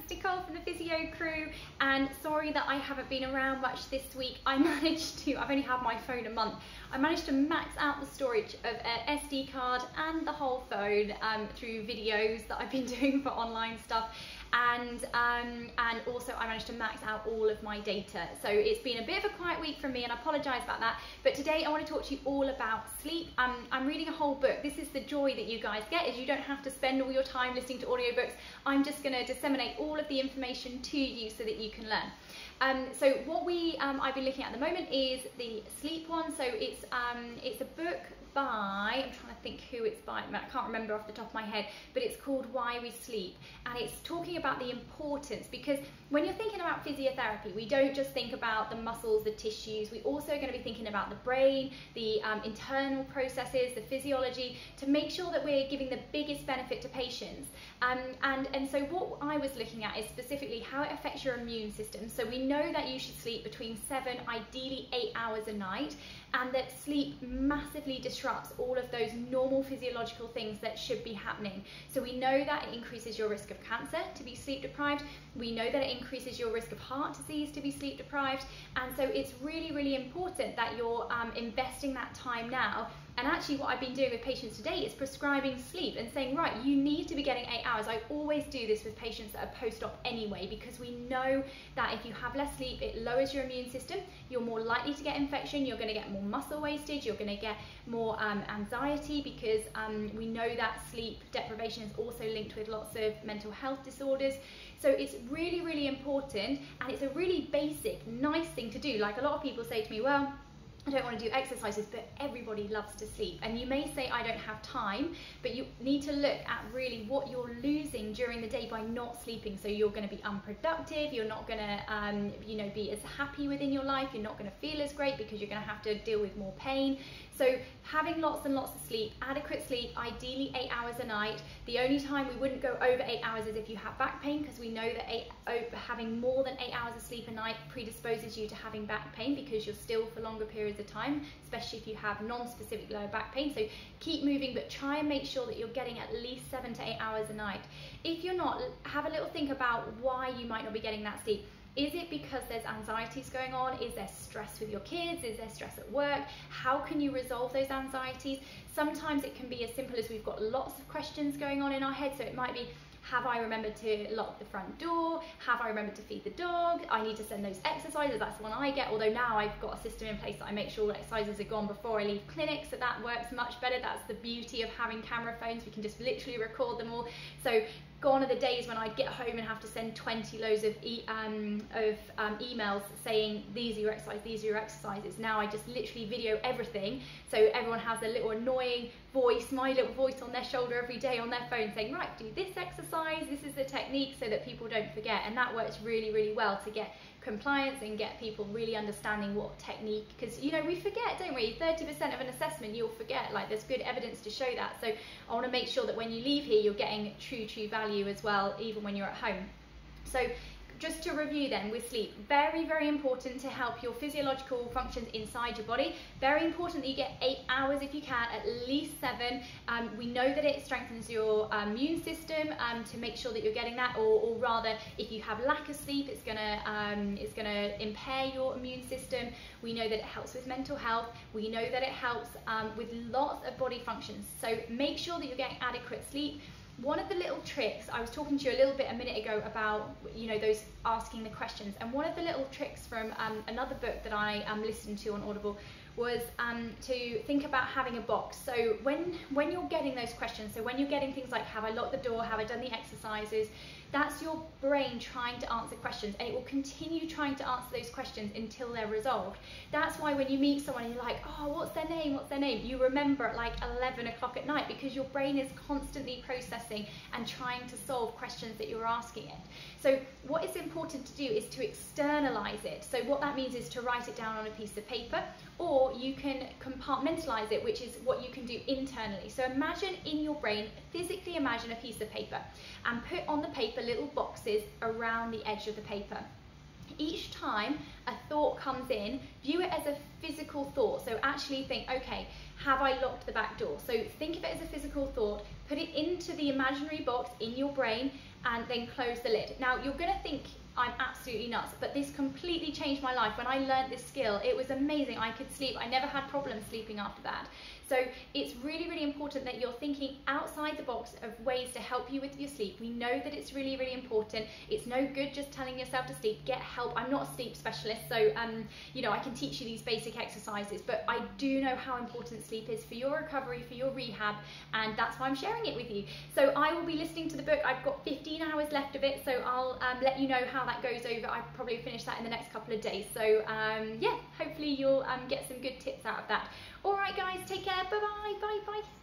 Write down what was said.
it's Nicole from the Physio Crew, and sorry that I haven't been around much this week. I've only had my phone a month. I managed to max out the storage of an SD card and the whole phone through videos that I've been doing for online stuff, and also I managed to max out all of my data. So it's been a bit of a quiet week for me, and I apologise about that. But today I want to talk to you all about sleep. I'm reading a whole book. This is the joy that you guys get, is you don't have to spend all your time listening to audiobooks. I'm just going to disseminate all of the information to you so that you can learn. So what I've been looking at the moment is the sleep one. So it's a book by, I'm trying to think who it's by, I can't remember off the top of my head, but it's called Why We Sleep, and it's talking about the importance, because when you're thinking about physiotherapy, we don't just think about the muscles, the tissues, we also are going to be thinking about the brain, the internal processes, the physiology, to make sure that we're giving the biggest benefit to patients. And so what I was looking at is specifically how it affects your immune system. So we know that you should sleep between 7, ideally 8 hours a night, and that sleep massively disrupts all of those normal physiological things that should be happening. So we know that it increases your risk of cancer to be sleep deprived. We know that it increases your risk of heart disease to be sleep deprived. And so it's really, really important that you're investing that time now. And actually what I've been doing with patients today is prescribing sleep and saying, right, you need to be getting 8 hours. I always do this with patients that are post-op anyway, because we know that if you have less sleep, it lowers your immune system. You're more likely to get infection. You're going to get more muscle wastage. You're going to get more anxiety, because we know that sleep deprivation is also linked with lots of mental health disorders. So it's really, really important, and it's a really basic, nice thing to do. Like, a lot of people say to me, well, I don't want to do exercises, but everybody loves to sleep. And you may say, I don't have time, but you need to look at really what you're losing during the day by not sleeping. So you're going to be unproductive, you're not going to be as happy within your life, you're not going to feel as great because you're going to have to deal with more pain. So having lots and lots of sleep, adequate sleep, ideally 8 hours a night. The only time we wouldn't go over 8 hours is if you have back pain, because we know that having more than 8 hours of sleep a night predisposes you to having back pain, because you're still for longer periods of time, especially if you have non-specific lower back pain. So keep moving, but try and make sure that you're getting at least 7 to 8 hours a night. If you're not, have a little think about why you might not be getting that sleep. Is it because there's anxieties going on? Is there stress with your kids? Is there stress at work? How can you resolve those anxieties? Sometimes it can be as simple as we've got lots of questions going on in our head. So it might be, have I remembered to lock the front door? Have I remembered to feed the dog? I need to send those exercises. That's the one I get, although now I've got a system in place that I make sure all exercises are gone before I leave clinic, so that works much better. That's the beauty of having camera phones. We can just literally record them all. So gone are the days when I'd get home and have to send 20 loads of emails saying, these are your exercises, these are your exercises. Now I just literally video everything, so everyone has their little annoying voice, my little voice on their shoulder every day on their phone saying, right, do this exercise, this is the technique, so that people don't forget. And that works really, really well to get compliance and get people really understanding what technique, because we forget, don't we? 30% of an assessment you'll forget. Like, there's good evidence to show that. So I want to make sure that when you leave here, you're getting true value as well, even when you're at home. So just to review then, with sleep, very, very important to help your physiological functions inside your body. Very important that you get 8 hours if you can, at least 7. We know that it strengthens your immune system, to make sure that you're getting that, or rather, if you have lack of sleep, it's gonna impair your immune system. We know that it helps with mental health. We know that it helps with lots of body functions. So make sure that you're getting adequate sleep. One of the little tricks, I was talking to you a little bit a minute ago about, those asking the questions, and one of the little tricks from another book that I listened to on Audible was to think about having a box. So when you're getting those questions, so when you're getting things like, have I locked the door, have I done the exercises, that's your brain trying to answer questions, and it will continue trying to answer those questions until they're resolved. That's why when you meet someone and you're like, oh, what's their name, you remember at like 11 o'clock at night, because your brain is constantly processing and trying to solve questions that you're asking it. So what is important to do is to externalize it. So what that means is to write it down on a piece of paper, or you can compartmentalize it, which is what you can do internally. So imagine in your brain, physically imagine a piece of paper, and put on the paper little boxes around the edge of the paper. Each time a thought comes in, view it as a physical thought. So actually think, okay, have I locked the back door? So think of it as a physical thought, put it into the imaginary box in your brain, and then close the lid. Now you're gonna think I'm absolutely nuts, but this completely changed my life. When I learned this skill, it was amazing. I could sleep. I never had problems sleeping after that. So it's really, really important that you're thinking outside the box of ways to help you with your sleep. We know that it's really, really important. It's no good just telling yourself to sleep. Get help. I'm not a sleep specialist, so you know, I can teach you these basic exercises, but I do know how important sleep is for your recovery, for your rehab, and that's why I'm sharing it with you. So I will be listening to the book. I've got 15 hours left of it, so I'll let you know how that goes over. I'll probably finish that in the next couple of days. So yeah, hopefully you'll get some good tips out of that. All right, guys, take care. Bye-bye. Bye-bye.